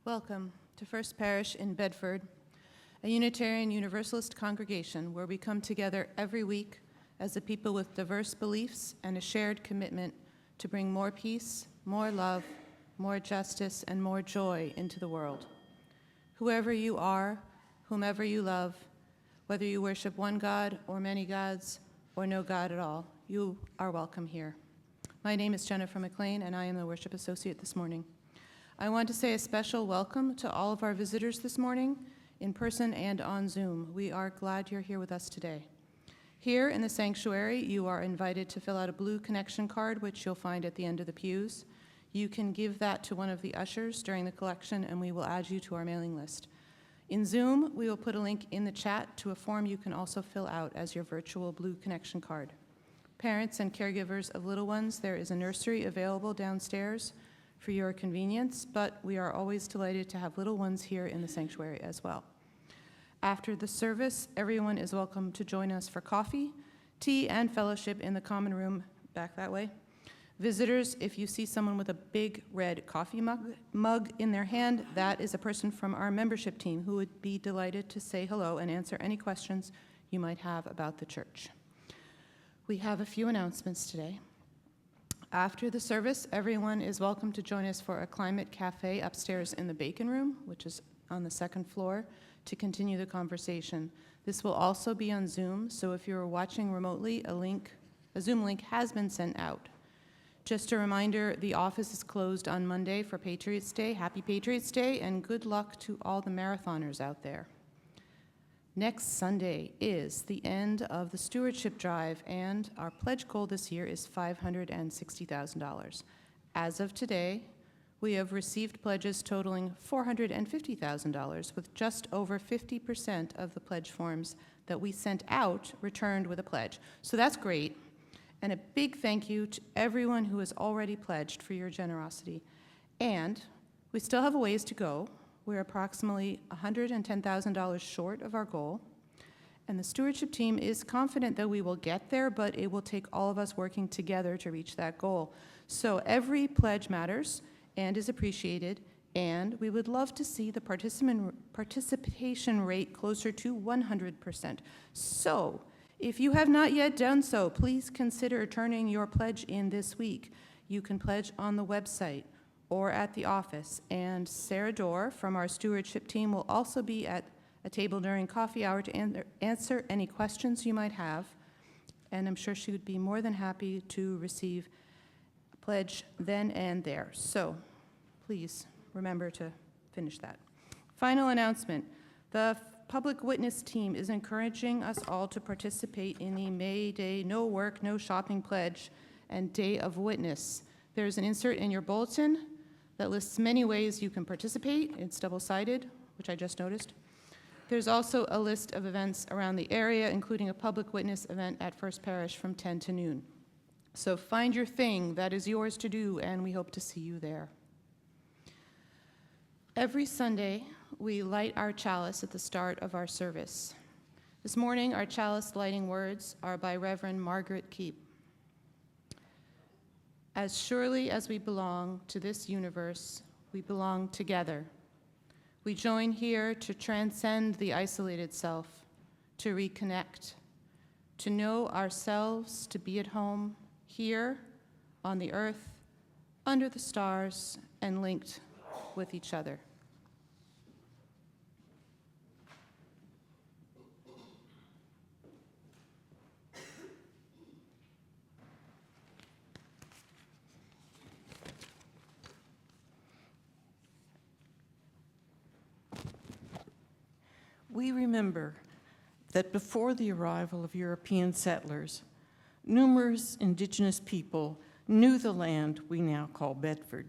Welcome to First Parish in Bedford, a Unitarian Universalist congregation where we come together every week as a people with diverse beliefs and a shared commitment to bring more peace, more love, more justice, and more joy into the world. Whoever you are, whomever you love, whether you worship one God or many gods or no God at all, you are welcome here. My name is Jennifer McLean, and I am the worship associate this morning. I want to say a special welcome to all of our visitors this morning, in person and on Zoom. We are glad you're here with us today. Here in the sanctuary, you are invited to fill out a blue connection card, which you'll find at the end of the pews. You can give that to one of the ushers during the collection, and we will add you to our mailing list. In Zoom, we will put a link in the chat to a form you can also fill out as your virtual blue connection card. Parents and caregivers of little ones, there is a nursery available downstairs for your convenience, but we are always delighted to have little ones here in the sanctuary as well. After the service, everyone is welcome to join us for coffee, tea, and fellowship in the common room back that way. Visitors, if you see someone with a big red coffee mug in their hand, that is a person from our membership team who would be delighted to say hello and answer any questions you might have about the church. We have a few announcements today. After the service, everyone is welcome to join us for a climate cafe upstairs in the Bacon Room, which is on the second floor, to continue the conversation. This will also be on Zoom, so if you're watching remotely, a Zoom link has been sent out. Just a reminder, the office is closed on Monday for Patriots Day. Happy Patriots Day, and good luck to all the marathoners out there. Next Sunday is the end of the stewardship drive, and our pledge goal this year is $560,000. As of today, we have received pledges totaling $450,000, with just over 50% of the pledge forms that we sent out returned with a pledge. So that's great, and a big thank you to everyone who has already pledged for your generosity. And we still have a ways to go. We're approximately $110,000 short of our goal, and the stewardship team is confident that we will get there, but it will take all of us working together to reach that goal. So every pledge matters and is appreciated, and we would love to see the participation rate closer to 100%. So if you have not yet done so, please consider turning your pledge in this week. You can pledge on the website or at the office, and Sarah Dorr from our stewardship team will also be at a table during coffee hour to answer any questions you might have, and I'm sure she would be more than happy to receive a pledge then and there. So please remember to finish that. Final announcement. The public witness team is encouraging us all to participate in the May Day No Work, No Shopping Pledge and Day of Witness. There's an insert in your bulletin that lists many ways you can participate. It's double-sided, which I just noticed. There's also a list of events around the area, including a public witness event at First Parish from 10 to noon. So find your thing that is yours to do, and we hope to see you there. Every Sunday, we light our chalice at the start of our service. This morning, our chalice lighting words are by Reverend Margaret Keep. As surely as we belong to this universe, we belong together. We join here to transcend the isolated self, to reconnect, to know ourselves, to be at home, here, on the earth, under the stars, and linked with each other. We remember that before the arrival of European settlers, numerous indigenous people knew the land we now call Bedford.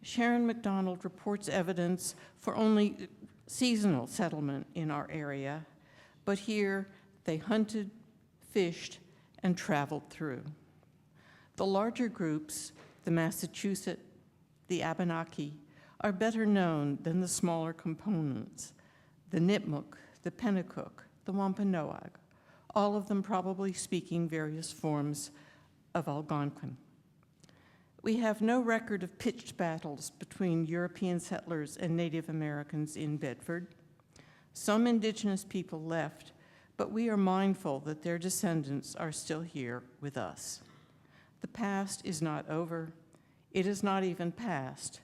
Sharon McDonald reports evidence for only seasonal settlement in our area, but here they hunted, fished, and traveled through. The larger groups, the Massachusetts, the Abenaki, are better known than the smaller components, the Nipmuc, the Pennacook, the Wampanoag, all of them probably speaking various forms of Algonquin. We have no record of pitched battles between European settlers and Native Americans in Bedford. Some indigenous people left, but we are mindful that their descendants are still here with us. The past is not over. It is not even past,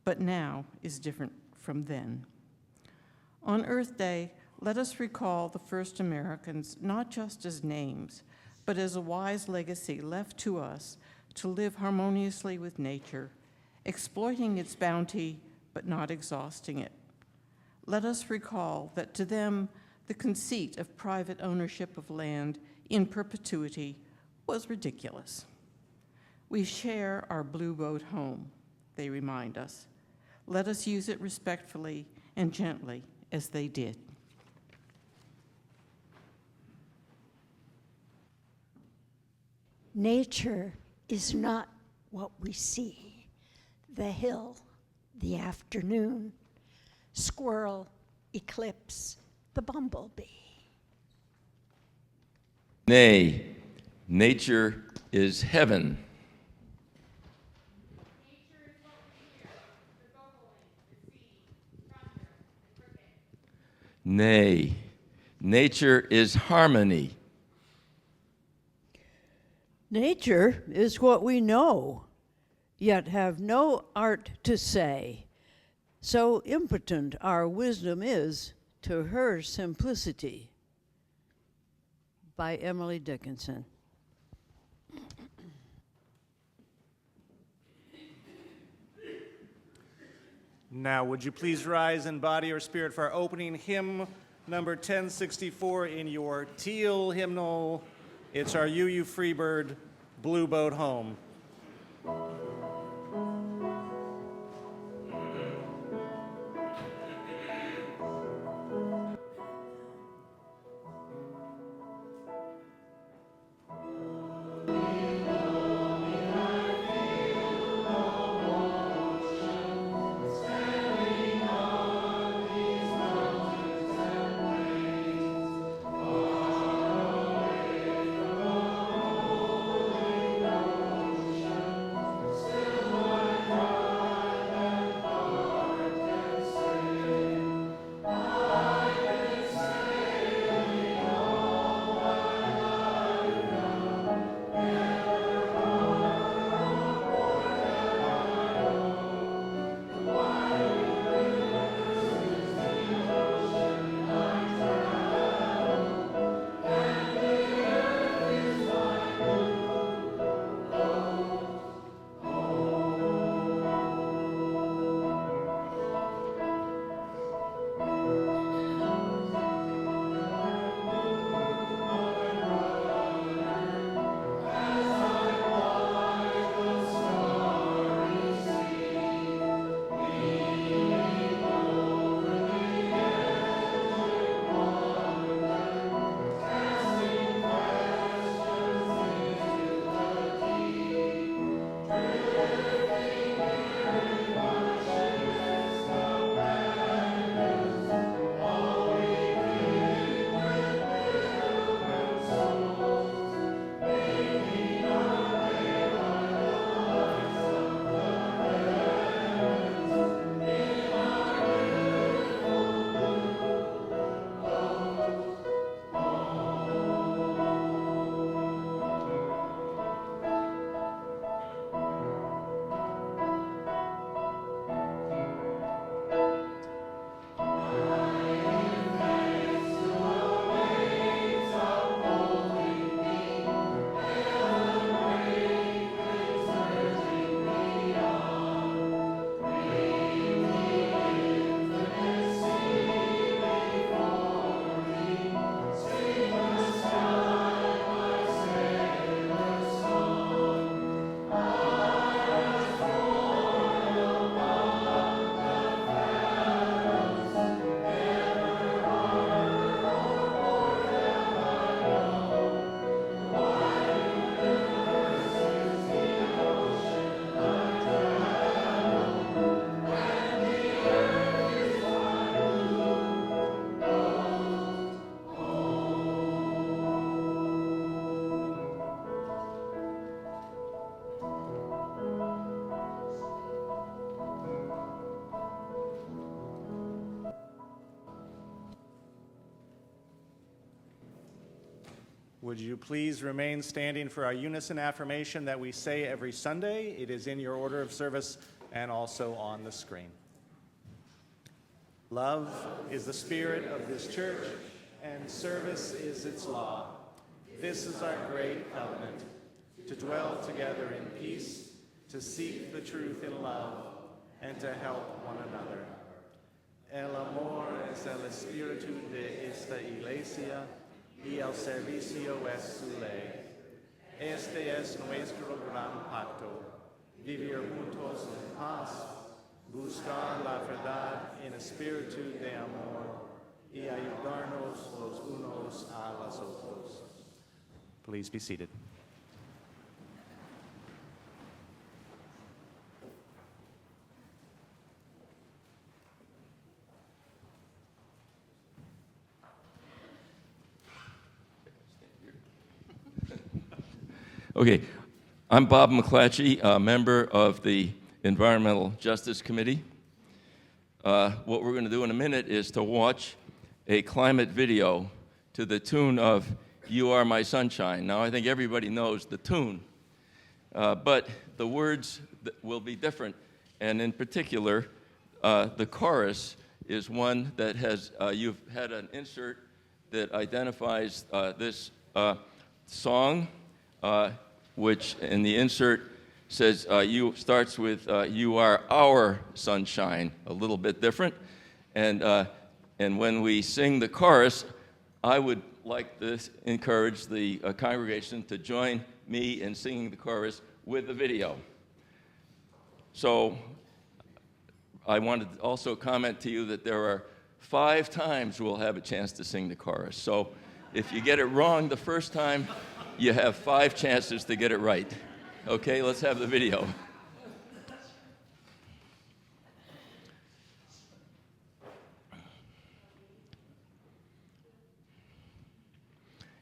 but now is different from then. On Earth Day, let us recall the first Americans not just as names, but as a wise legacy left to us to live harmoniously with nature, exploiting its bounty but not exhausting it. Let us recall that to them, the conceit of private ownership of land in perpetuity was ridiculous. We share our blue boat home, they remind us. Let us use it respectfully and gently as they did. Nature is not what we see. The hill, the afternoon, squirrel, eclipse, the bumblebee. Nay, nature is heaven. Nature is what we hear, the bubbling, the sea, thunder, the cricket. Nay, nature is harmony. Nature is what we know, yet have no art to say. So impotent our wisdom is to her simplicity. By Emily Dickinson. Now, would you please rise in body or spirit for our opening hymn, number 1064 in your teal hymnal. It's our UU Freebird Blue Boat Home. Would you please remain standing for our unison affirmation that we say every Sunday? It is in your order of service and also on the screen. Love is the spirit of this church, and service is its law. This is our great covenant, to dwell together in peace, to seek the truth in love, and to help one another. El amor es el espíritu de esta iglesia, y el servicio es su ley. Este es nuestro gran pacto, vivir juntos en paz, buscar la verdad en espíritu de amor, y ayudarnos los unos a los otros. Please be seated. Okay, I'm Bob McClatchy, a member of the Environmental Justice Committee. What we're going to do in a minute is to watch a climate video to the tune of You Are My Sunshine. Now, I think everybody knows the tune, but the words will be different, and in particular, the chorus is one that has, you've had an insert that identifies this song, which in the insert says, starts with, you are our sunshine, a little bit different. And when we sing the chorus, I would like to encourage the congregation to join me in singing the chorus with the video. So I wanted to also comment to you that there are 5 times we'll have a chance to sing the chorus. So if you get it wrong the first time, you have 5 chances to get it right. Okay, let's have the video.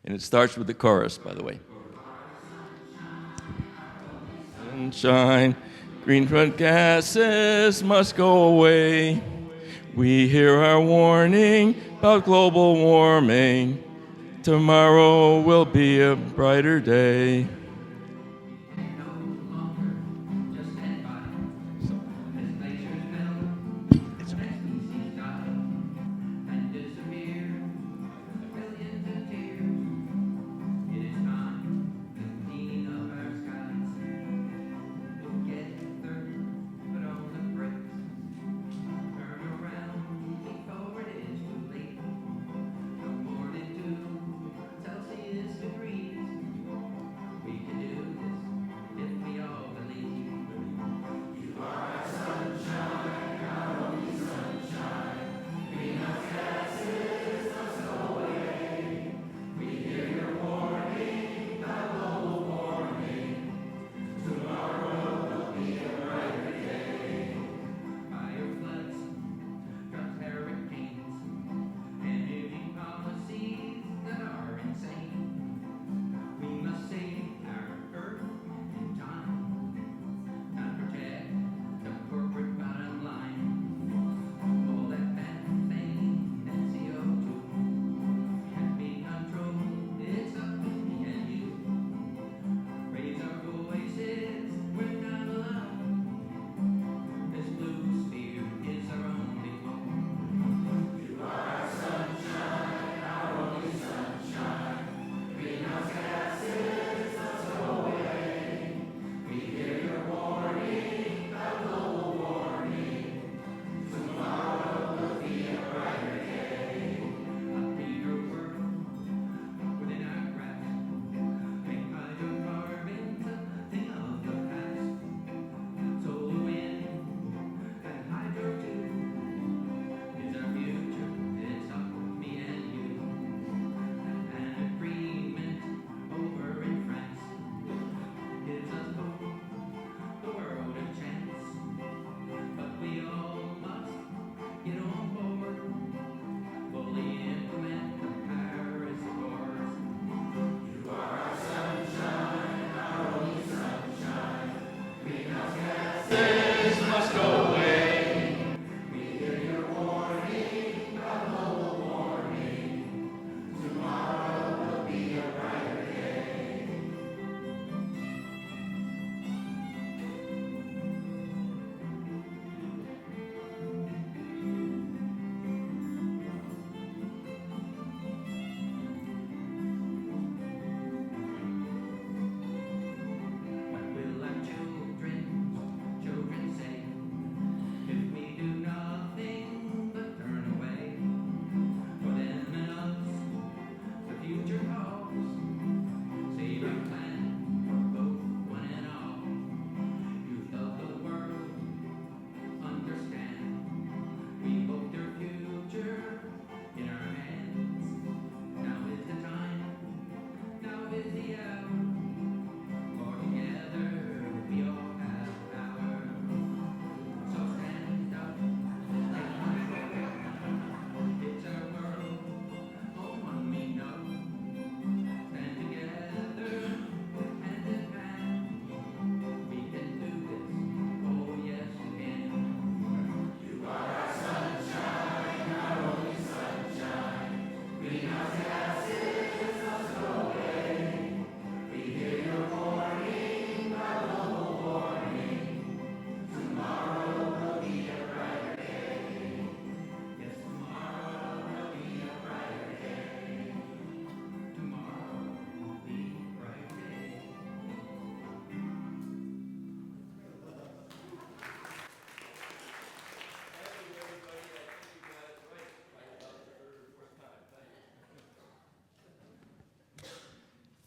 And it starts with the chorus, by the way. Sunshine, greenhouse gases must go away. We hear our warning about global warming. Tomorrow will be a brighter day.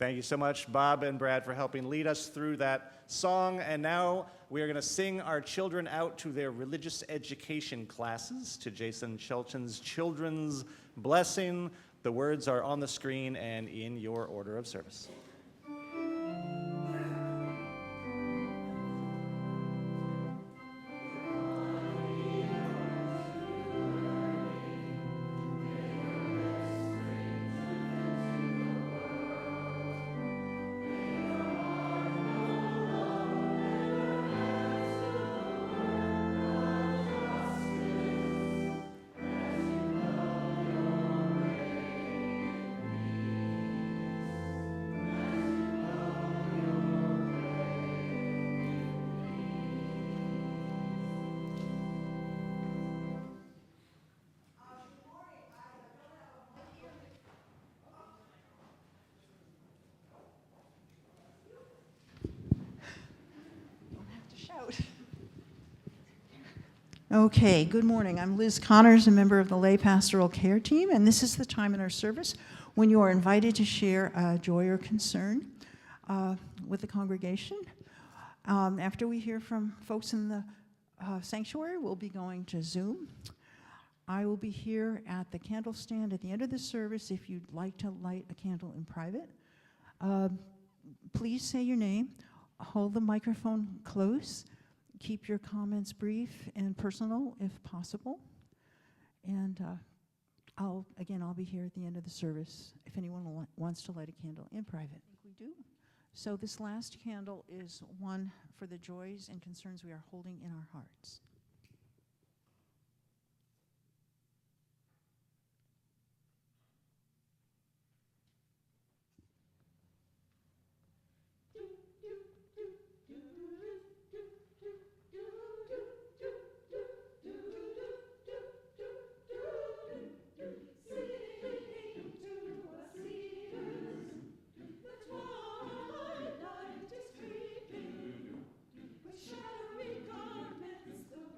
Thank you so much, Bob and Brad, for helping lead us through that song. And now we are going to sing our children out to their religious education classes to Jason Shelton's Children's Blessing. The words are on the screen and in your order of service. Okay, good morning. I'm Liz Connors, a member of the Lay Pastoral Care Team, and this is the time in our service when you are invited to share joy or concern with the congregation. After we hear from folks in the sanctuary, we'll be going to Zoom. I will be here at the candle stand at the end of the service if you'd like to light a candle in private. Please say your name, hold the microphone close, keep your comments brief and personal if possible. And I'll be here at the end of the service if anyone wants to light a candle in private. I think we do. So this last candle is one for the joys and concerns we are holding in our hearts. Shadowy garments, the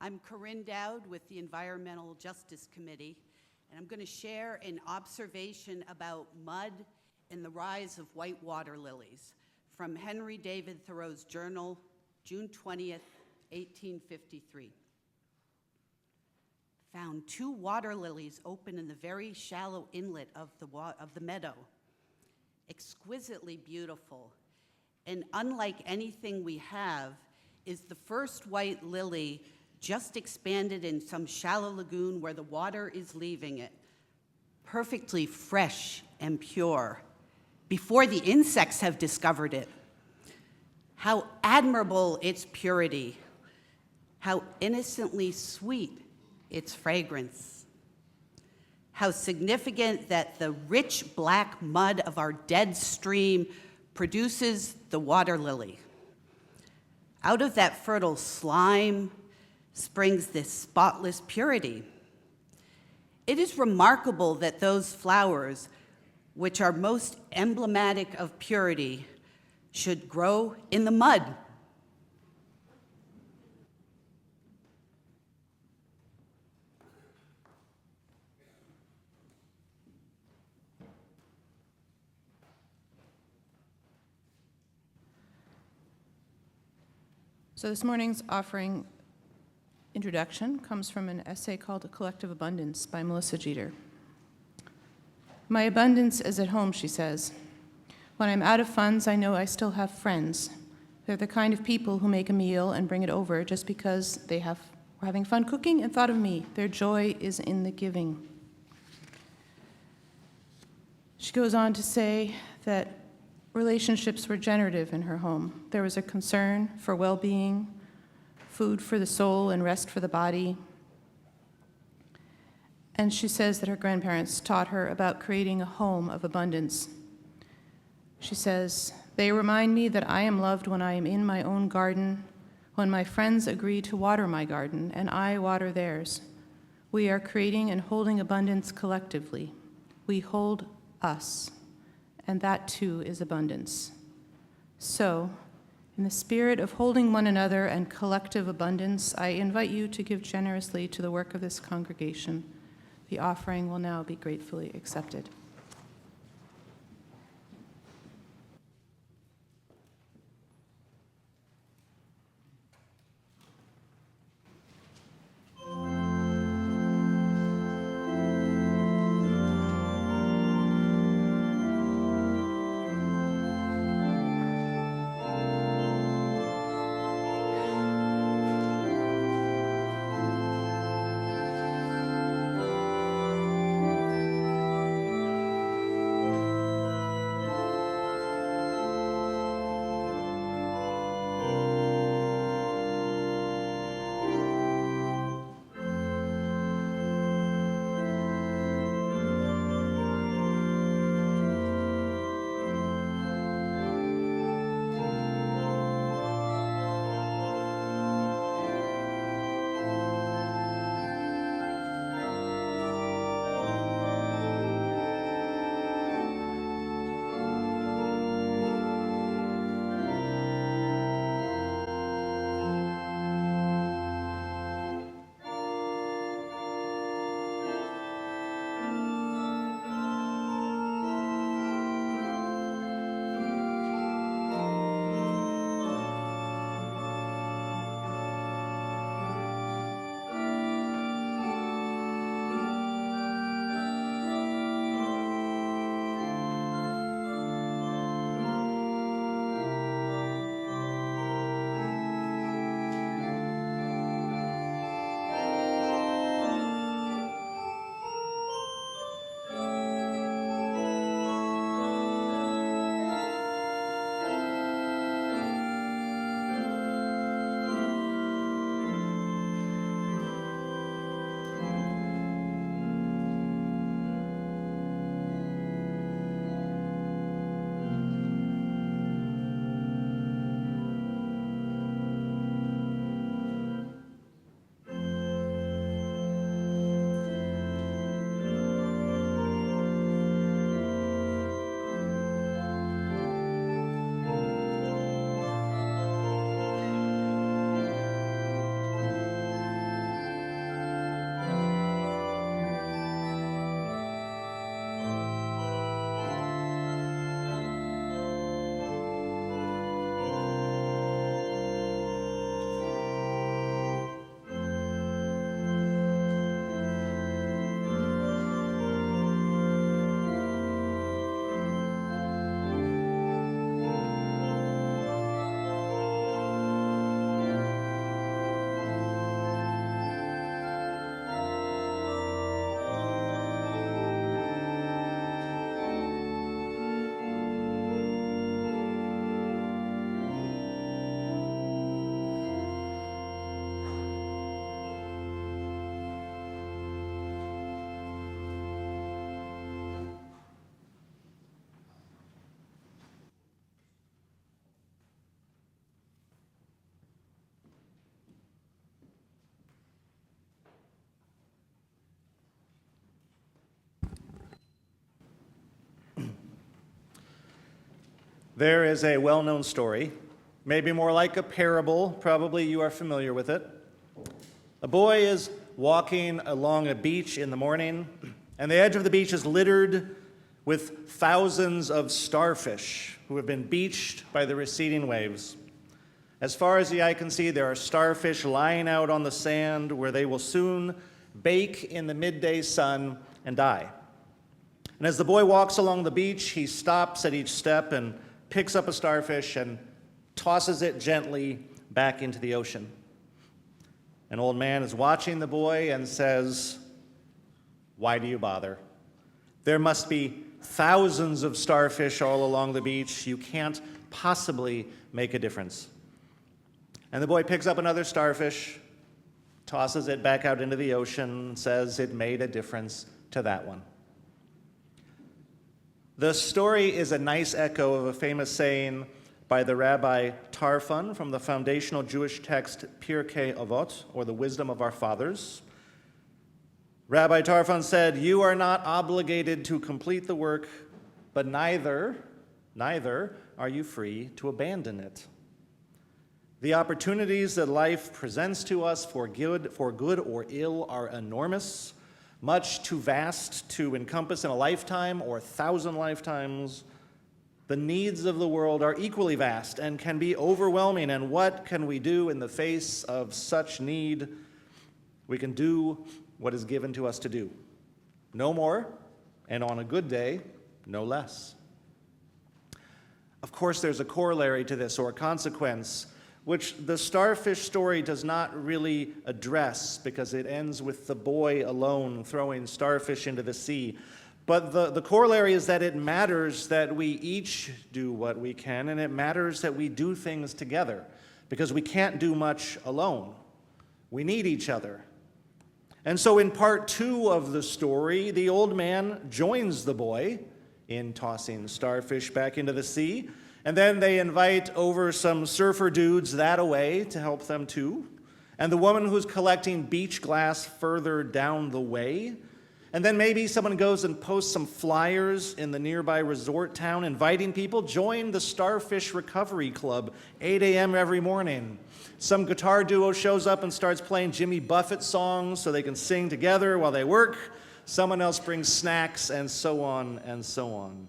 I'm Corinne Dowd with the Environmental Justice Committee, and I'm going to share an observation about mud and the rise of white water lilies from Henry David Thoreau's journal, June 20th, 1853. Found 2 water lilies open in the very shallow inlet of the meadow. Exquisitely beautiful, and unlike anything we have, is the first white lily just expanded in some shallow lagoon where the water is leaving it, perfectly fresh and pure, before the insects have discovered it. How admirable its purity, how innocently sweet its fragrance. How significant that the rich black mud of our dead stream produces the water lily. Out of that fertile slime springs this spotless purity. It is remarkable that those flowers, which are most emblematic of purity, should grow in the mud. So this morning's offering introduction comes from an essay called A Collective Abundance by Melissa Jeter. My abundance is at home, she says. When I'm out of funds, I know I still have friends. They're the kind of people who make a meal and bring it over just because were having fun cooking and thought of me. Their joy is in the giving. She goes on to say that relationships were generative in her home. There was a concern for well-being, food for the soul and rest for the body. And she says that her grandparents taught her about creating a home of abundance. She says, they remind me that I am loved when I am in my own garden, when my friends agree to water my garden and I water theirs. We are creating and holding abundance collectively. We hold us, and that too is abundance. So, in the spirit of holding one another and collective abundance, I invite you to give generously to the work of this congregation. The offering will now be gratefully accepted. There is a well-known story, maybe more like a parable, probably you are familiar with it. A boy is walking along a beach in the morning, and the edge of the beach is littered with thousands of starfish who have been beached by the receding waves. As far as the eye can see, there are starfish lying out on the sand where they will soon bake in the midday sun and die. And as the boy walks along the beach, he stops at each step and picks up a starfish and tosses it gently back into the ocean. An old man is watching the boy and says, "Why do you bother? There must be thousands of starfish all along the beach. You can't possibly make a difference." And the boy picks up another starfish, tosses it back out into the ocean, and says it made a difference to that one. The story is a nice echo of a famous saying by the Rabbi Tarfon from the foundational Jewish text Pirkei Avot, or the Wisdom of Our Fathers. Rabbi Tarfon said, "You are not obligated to complete the work, but neither are you free to abandon it." The opportunities that life presents to us for good or ill are enormous, much too vast to encompass in a lifetime or 1,000 lifetimes. The needs of the world are equally vast and can be overwhelming, and what can we do in the face of such need? We can do what is given to us to do. No more, and on a good day, no less. Of course, there's a corollary to this, or a consequence, which the starfish story does not really address because it ends with the boy alone throwing starfish into the sea. But the corollary is that it matters that we each do what we can, and it matters that we do things together, because we can't do much alone. We need each other. And so in part 2 of the story, the old man joins the boy in tossing starfish back into the sea, and then they invite over some surfer dudes that away to help them too, and the woman who's collecting beach glass further down the way. And then maybe someone goes and posts some flyers in the nearby resort town inviting people, join the Starfish Recovery Club, 8 a.m. every morning. Some guitar duo shows up and starts playing Jimmy Buffett songs so they can sing together while they work. Someone else brings snacks, and so on and so on.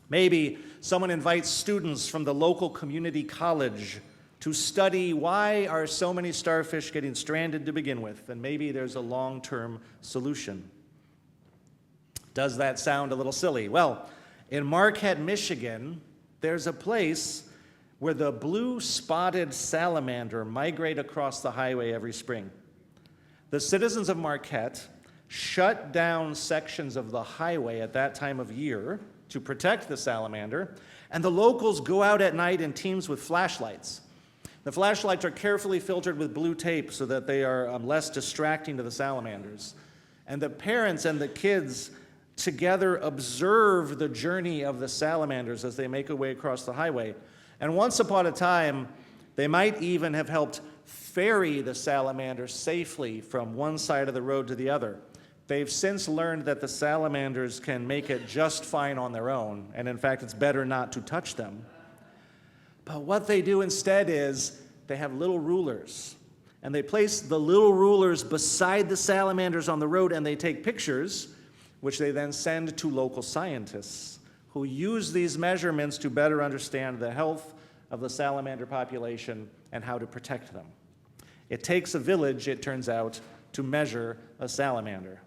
Maybe someone invites students from the local community college to study why are so many starfish getting stranded to begin with, and maybe there's a long-term solution. Does that sound a little silly? Well, in Marquette, Michigan, there's a place where the blue-spotted salamander migrate across the highway every spring. The citizens of Marquette shut down sections of the highway at that time of year to protect the salamander, and the locals go out at night in teams with flashlights. The flashlights are carefully filtered with blue tape so that they are less distracting to the salamanders. And the parents and the kids together observe the journey of the salamanders as they make their way across the highway. And once upon a time, they might even have helped ferry the salamanders safely from one side of the road to the other. They've since learned that the salamanders can make it just fine on their own, and in fact, it's better not to touch them. But what they do instead is they have little rulers, and they place the little rulers beside the salamanders on the road, and they take pictures, which they then send to local scientists, who use these measurements to better understand the health of the salamander population and how to protect them. It takes a village, it turns out, to measure a salamander.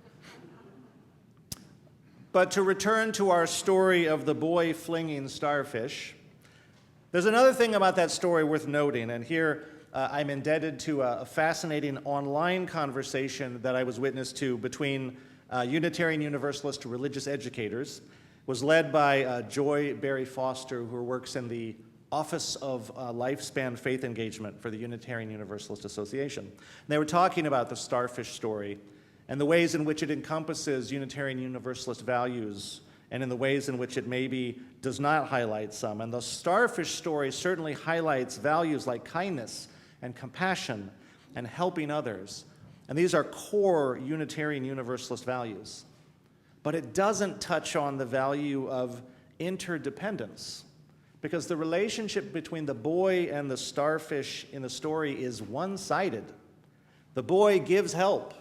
But to return to our story of the boy flinging starfish, there's another thing about that story worth noting, and here I'm indebted to a fascinating online conversation that I was witness to between Unitarian Universalist religious educators. It was led by Joy Barry Foster, who works in the Office of Lifespan Faith Engagement for the Unitarian Universalist Association. And they were talking about the starfish story and the ways in which it encompasses Unitarian Universalist values and in the ways in which it maybe does not highlight some. And the starfish story certainly highlights values like kindness and compassion and helping others. And these are core Unitarian Universalist values. But it doesn't touch on the value of interdependence because the relationship between the boy and the starfish in the story is one-sided. The boy gives help.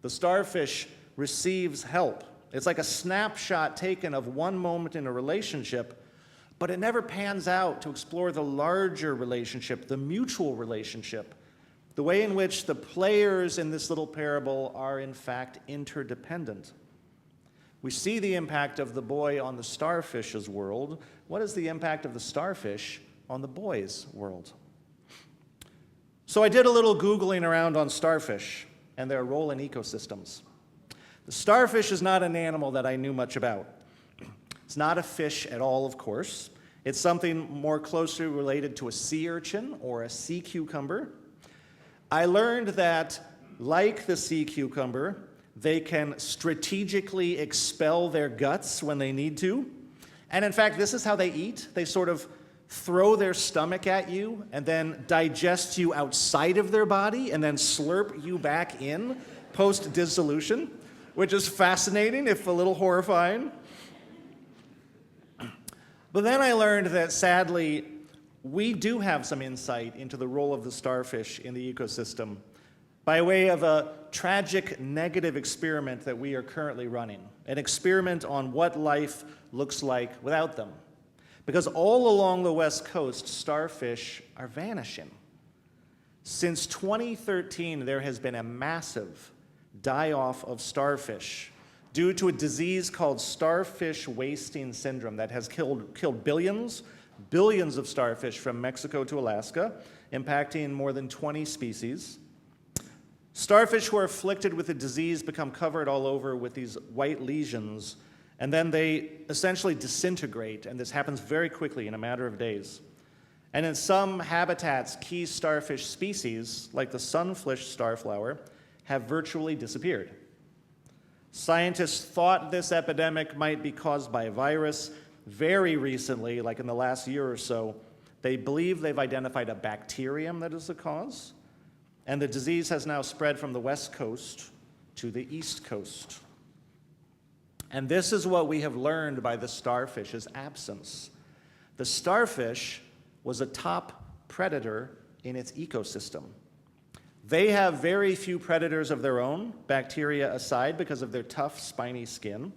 The starfish receives help. It's like a snapshot taken of one moment in a relationship, but it never pans out to explore the larger relationship, the mutual relationship, the way in which the players in this little parable are in fact interdependent. We see the impact of the boy on the starfish's world. What is the impact of the starfish on the boy's world? So I did a little Googling around on starfish and their role in ecosystems. The starfish is not an animal that I knew much about. It's not a fish at all, of course. It's something more closely related to a sea urchin or a sea cucumber. I learned that, like the sea cucumber, they can strategically expel their guts when they need to. And in fact, this is how they eat. They sort of throw their stomach at you and then digest you outside of their body and then slurp you back in post-dissolution, which is fascinating, if a little horrifying. But then I learned that, sadly, we do have some insight into the role of the starfish in the ecosystem by way of a tragic negative experiment that we are currently running, an experiment on what life looks like without them. Because all along the West Coast, starfish are vanishing. Since 2013, there has been a massive die-off of starfish due to a disease called starfish wasting syndrome that has killed billions of starfish from Mexico to Alaska, impacting more than 20 species. Starfish who are afflicted with the disease become covered all over with these white lesions, and then they essentially disintegrate, and this happens very quickly in a matter of days. And in some habitats, key starfish species, like the sunfish starflower, have virtually disappeared. Scientists thought this epidemic might be caused by a virus. Very recently, like in the last year or so, they believe they've identified a bacterium that is the cause, and the disease has now spread from the West Coast to the East Coast. And this is what we have learned by the starfish's absence. The starfish was a top predator in its ecosystem. They have very few predators of their own, bacteria aside, because of their tough, spiny skin.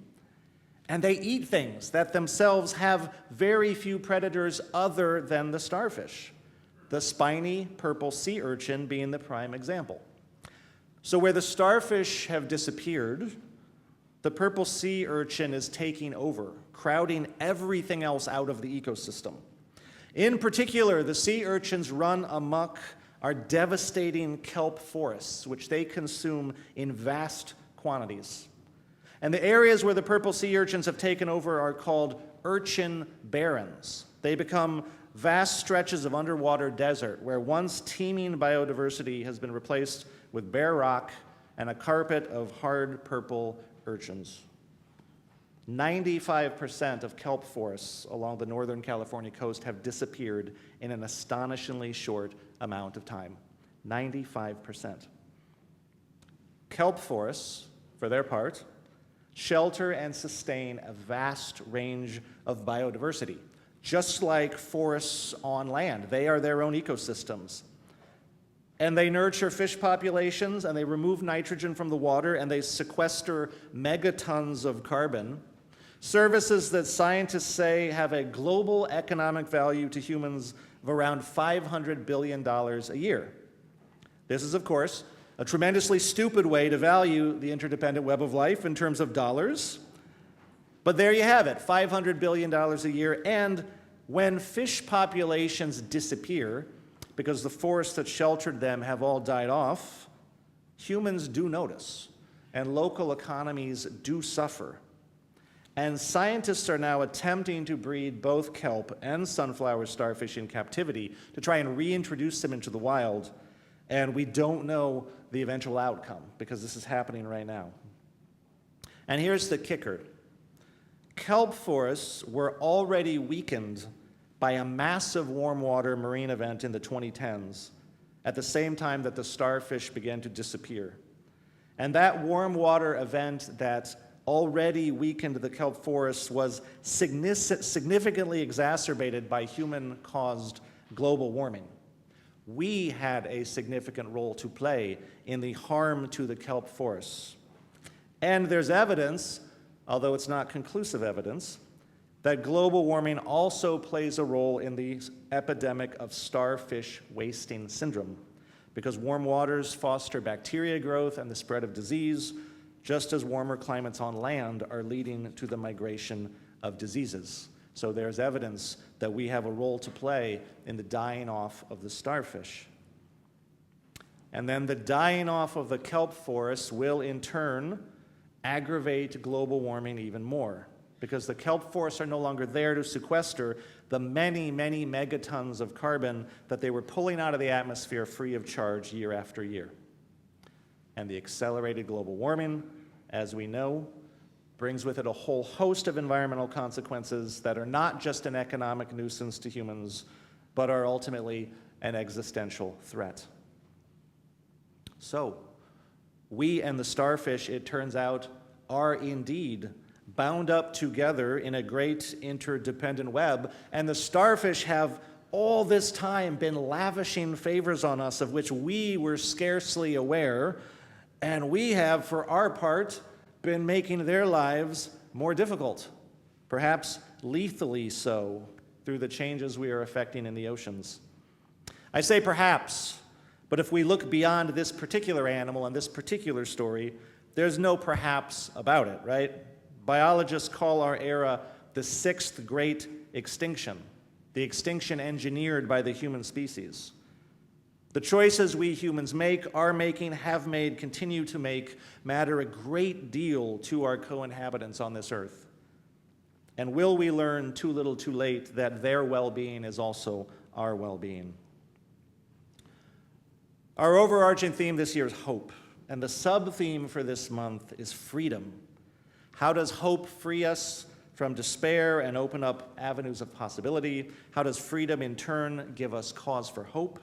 And they eat things that themselves have very few predators other than the starfish, the spiny purple sea urchin being the prime example. So where the starfish have disappeared, the purple sea urchin is taking over, crowding everything else out of the ecosystem. In particular, the sea urchins run amok are devastating kelp forests, which they consume in vast quantities. And the areas where the purple sea urchins have taken over are called urchin barrens. They become vast stretches of underwater desert where once teeming biodiversity has been replaced with bare rock and a carpet of hard purple urchins. 95% of kelp forests along the Northern California coast have disappeared in an astonishingly short amount of time. 95%. Kelp forests, for their part, shelter and sustain a vast range of biodiversity, just like forests on land. They are their own ecosystems. And they nurture fish populations, and they remove nitrogen from the water, and they sequester megatons of carbon. Services that scientists say have a global economic value to humans of around $500 billion a year. This is, of course, a tremendously stupid way to value the interdependent web of life in terms of dollars. But there you have it, $500 billion a year. And when fish populations disappear, because the forests that sheltered them have all died off, humans do notice, and local economies do suffer. And scientists are now attempting to breed both kelp and sunflower starfish in captivity to try and reintroduce them into the wild. And we don't know the eventual outcome because this is happening right now. And here's the kicker. Kelp forests were already weakened by a massive warm water marine event in the 2010s at the same time that the starfish began to disappear. And that warm water event that already weakened the kelp forests was significantly exacerbated by human-caused global warming. We had a significant role to play in the harm to the kelp forests. And there's evidence, although it's not conclusive evidence, that global warming also plays a role in the epidemic of starfish wasting syndrome, because warm waters foster bacteria growth and the spread of disease, just as warmer climates on land are leading to the migration of diseases. So there's evidence that we have a role to play in the dying off of the starfish. And then the dying off of the kelp forests will in turn aggravate global warming even more, because the kelp forests are no longer there to sequester the many, many megatons of carbon that they were pulling out of the atmosphere free of charge year after year. And the accelerated global warming, as we know, brings with it a whole host of environmental consequences that are not just an economic nuisance to humans, but are ultimately an existential threat. So, we and the starfish, it turns out, are indeed bound up together in a great interdependent web, and the starfish have all this time been lavishing favors on us of which we were scarcely aware, and we have, for our part, been making their lives more difficult, perhaps lethally so, through the changes we are effecting in the oceans. I say perhaps, but if we look beyond this particular animal and this particular story, there's no perhaps about it, right? Biologists call our era the sixth great extinction, the extinction engineered by the human species. The choices we humans make, are making, have made, continue to make, matter a great deal to our co-inhabitants on this earth. And will we learn too little too late that their well-being is also our well-being? Our overarching theme this year is hope, and the sub-theme for this month is freedom. How does hope free us from despair and open up avenues of possibility? How does freedom in turn give us cause for hope?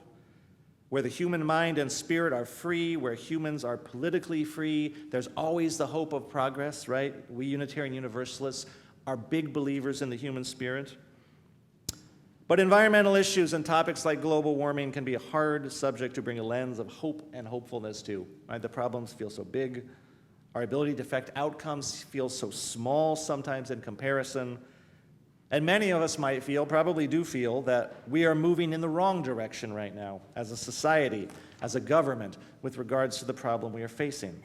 Where the human mind and spirit are free, where humans are politically free, there's always the hope of progress, right? We Unitarian Universalists are big believers in the human spirit. But environmental issues and topics like global warming can be a hard subject to bring a lens of hope and hopefulness to, right? The problems feel so big. Our ability to affect outcomes feels so small sometimes in comparison. And many of us might feel, probably do feel, that we are moving in the wrong direction right now as a society, as a government, with regards to the problem we are facing.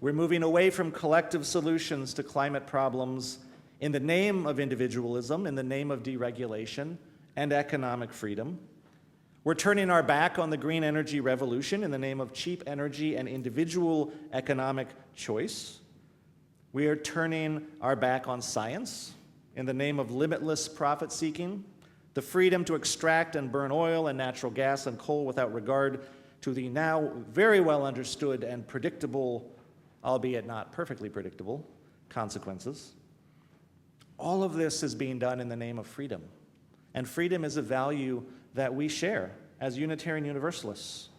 We're moving away from collective solutions to climate problems in the name of individualism, in the name of deregulation and economic freedom. We're turning our back on the green energy revolution in the name of cheap energy and individual economic choice. We are turning our back on science in the name of limitless profit-seeking, the freedom to extract and burn oil and natural gas and coal without regard to the now very well understood and predictable, albeit not perfectly predictable, consequences. All of this is being done in the name of freedom. And freedom is a value that we share as Unitarian Universalists.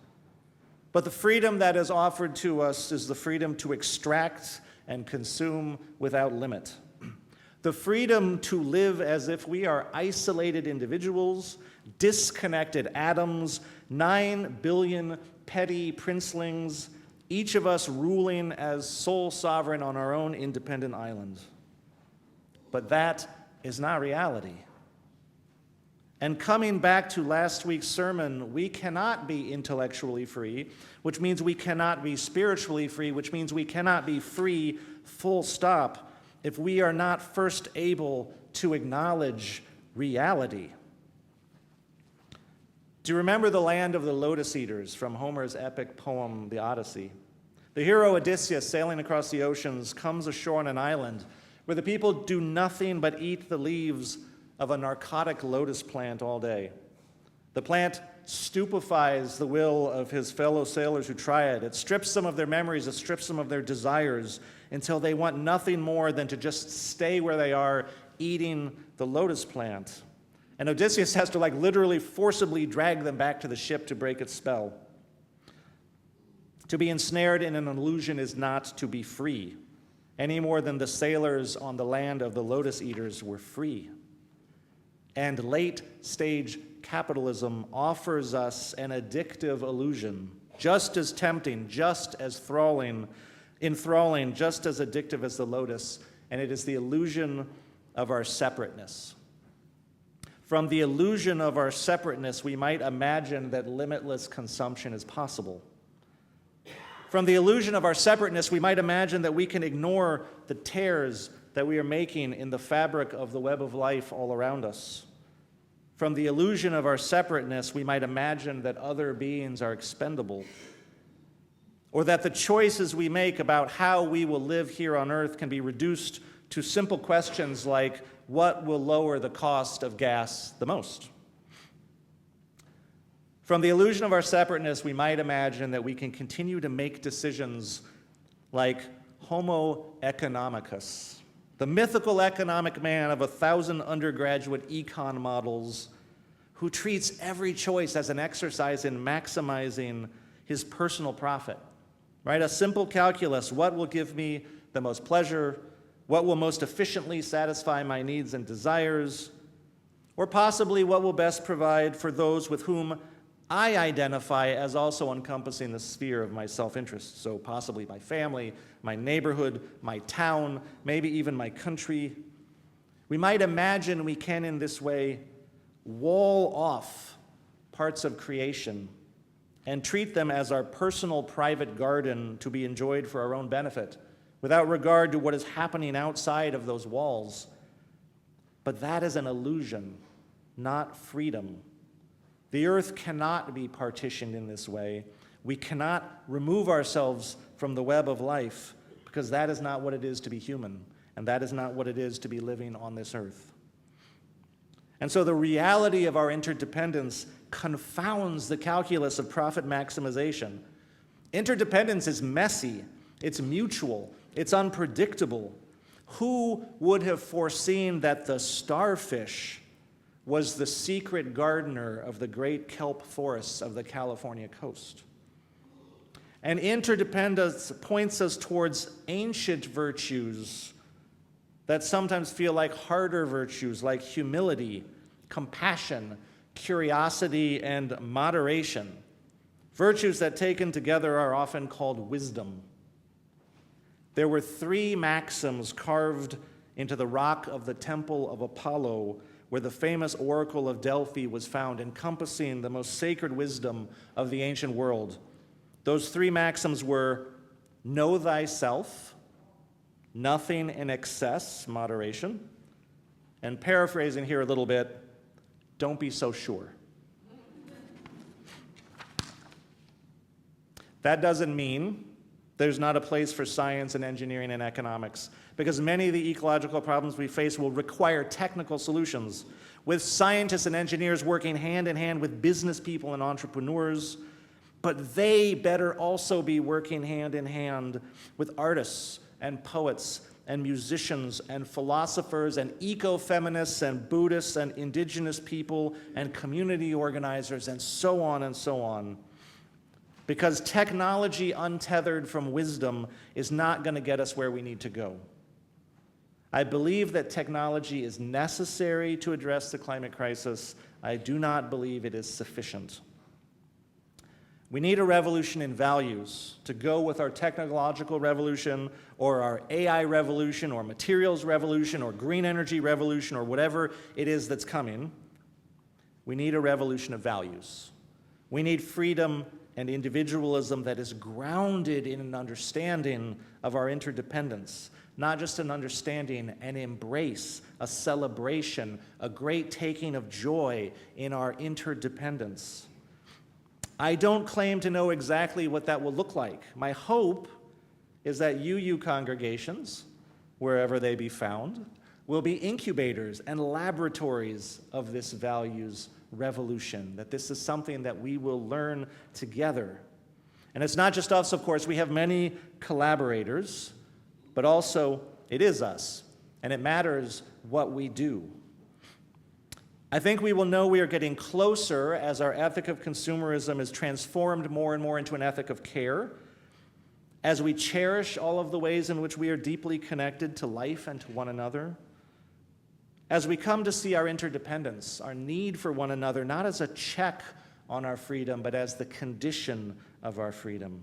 But the freedom that is offered to us is the freedom to extract and consume without limit. The freedom to live as if we are isolated individuals, disconnected atoms, 9 billion petty princelings, each of us ruling as sole sovereign on our own independent island. But that is not reality. And coming back to last week's sermon, we cannot be intellectually free, which means we cannot be spiritually free, which means we cannot be free, full stop, if we are not first able to acknowledge reality. Do you remember the land of the lotus eaters from Homer's epic poem, The Odyssey? The hero Odysseus, sailing across the oceans, comes ashore on an island where the people do nothing but eat the leaves of a narcotic lotus plant all day. The plant stupefies the will of his fellow sailors who try it. It strips them of their memories, it strips them of their desires, until they want nothing more than to just stay where they are, eating the lotus plant. And Odysseus has to literally forcibly drag them back to the ship to break its spell. To be ensnared in an illusion is not to be free. any more than the sailors on the land of the lotus eaters were free. And late-stage capitalism offers us an addictive illusion, just as tempting, just as enthralling, just as addictive as the lotus, and it is the illusion of our separateness. From the illusion of our separateness, we might imagine that limitless consumption is possible. From the illusion of our separateness, we might imagine that we can ignore the tears that we are making in the fabric of the web of life all around us. From the illusion of our separateness, we might imagine that other beings are expendable, or that the choices we make about how we will live here on earth can be reduced to simple questions like, what will lower the cost of gas the most? From the illusion of our separateness, we might imagine that we can continue to make decisions like Homo economicus, the mythical economic man of 1,000 undergraduate econ models who treats every choice as an exercise in maximizing his personal profit, right? A simple calculus: what will give me the most pleasure? What will most efficiently satisfy my needs and desires? Or possibly what will best provide for those with whom I identify as also encompassing the sphere of my self-interest. So possibly my family, my neighborhood, my town, maybe even my country. We might imagine we can in this way wall off parts of creation and treat them as our personal private garden to be enjoyed for our own benefit, without regard to what is happening outside of those walls. But that is an illusion, not freedom. The earth cannot be partitioned in this way. We cannot remove ourselves from the web of life, because that is not what it is to be human, and that is not what it is to be living on this earth. And so the reality of our interdependence confounds the calculus of profit maximization. Interdependence is messy, it's mutual, it's unpredictable. Who would have foreseen that the starfish was the secret gardener of the great kelp forests of the California coast? And interdependence points us towards ancient virtues that sometimes feel like harder virtues, like humility, compassion, curiosity, and moderation. Virtues that taken together are often called wisdom. There were 3 maxims carved into the rock of the temple of Apollo, where the famous oracle of Delphi was found, encompassing the most sacred wisdom of the ancient world. Those 3 maxims were: know thyself, nothing in excess, moderation, and paraphrasing here a little bit, don't be so sure. That doesn't mean there's not a place for science and engineering and economics, because many of the ecological problems we face will require technical solutions, with scientists and engineers working hand in hand with business people and entrepreneurs. But they better also be working hand in hand with artists and poets and musicians and philosophers and ecofeminists and Buddhists and indigenous people and community organizers and so on and so on. Because technology untethered from wisdom is not going to get us where we need to go. I believe that technology is necessary to address the climate crisis. I do not believe it is sufficient. We need a revolution in values to go with our technological revolution or our AI revolution or materials revolution or green energy revolution or whatever it is that's coming. We need a revolution of values. We need freedom and individualism that is grounded in an understanding of our interdependence, not just an understanding, an embrace, a celebration, a great taking of joy in our interdependence. I don't claim to know exactly what that will look like. My hope is that UU congregations, wherever they be found, will be incubators and laboratories of this values revolution, that this is something that we will learn together. And it's not just us, of course. We have many collaborators, but also it is us, and it matters what we do. I think we will know we are getting closer as our ethic of consumerism is transformed more and more into an ethic of care. as we cherish all of the ways in which we are deeply connected to life and to one another, as we come to see our interdependence, our need for one another, not as a check on our freedom, but as the condition of our freedom.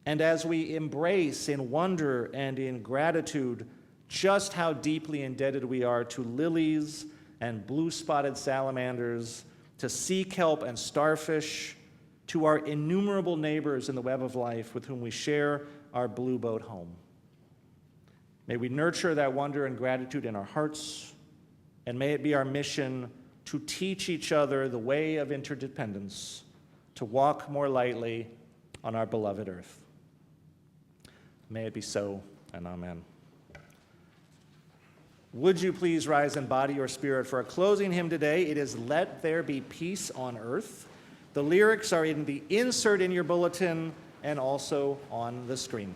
And as we embrace in wonder and in gratitude just how deeply indebted we are to lilies and blue-spotted salamanders, to sea kelp and starfish, to our innumerable neighbors in the web of life with whom we share our blue boat home. May we nurture that wonder and gratitude in our hearts, and may it be our mission to teach each other the way of interdependence, to walk more lightly on our beloved earth. May it be so, and amen. Would you please rise in body or spirit for a closing hymn today? It is Let There Be Peace on Earth. The lyrics are in the insert in your bulletin and also on the screen.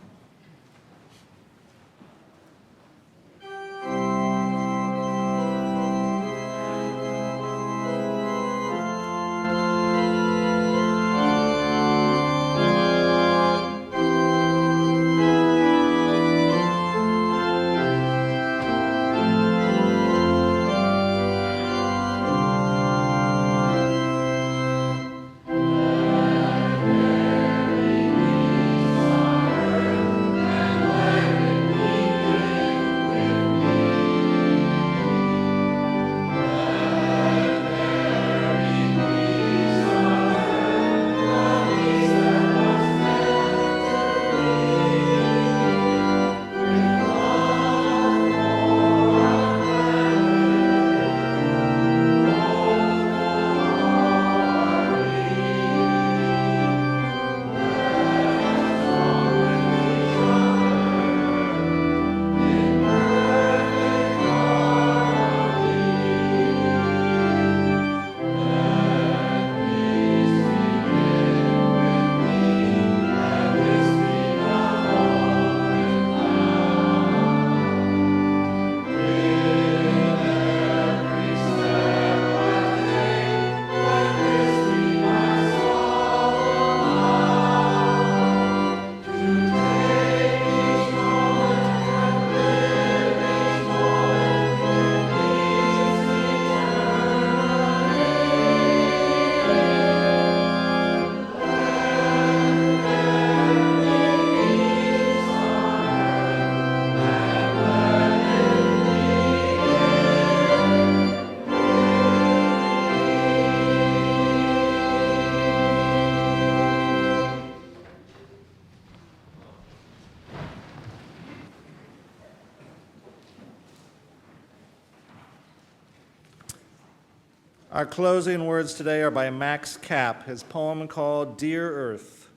Our closing words today are by Max Kapp, his poem called Dear Earth.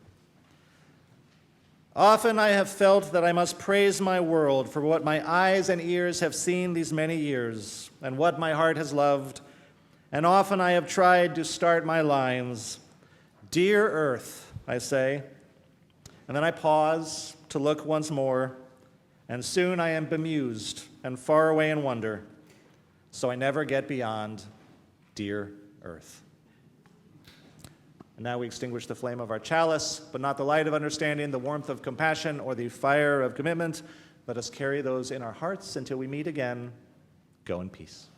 Often I have felt that I must praise my world for what my eyes and ears have seen these many years, and what my heart has loved, and often I have tried to start my lines. Dear Earth, I say, and then I pause to look once more, and soon I am bemused and far away in wonder, so I never get beyond Dear Earth. And now we extinguish the flame of our chalice, but not the light of understanding, the warmth of compassion, or the fire of commitment. Let us carry those in our hearts until we meet again. Go in peace.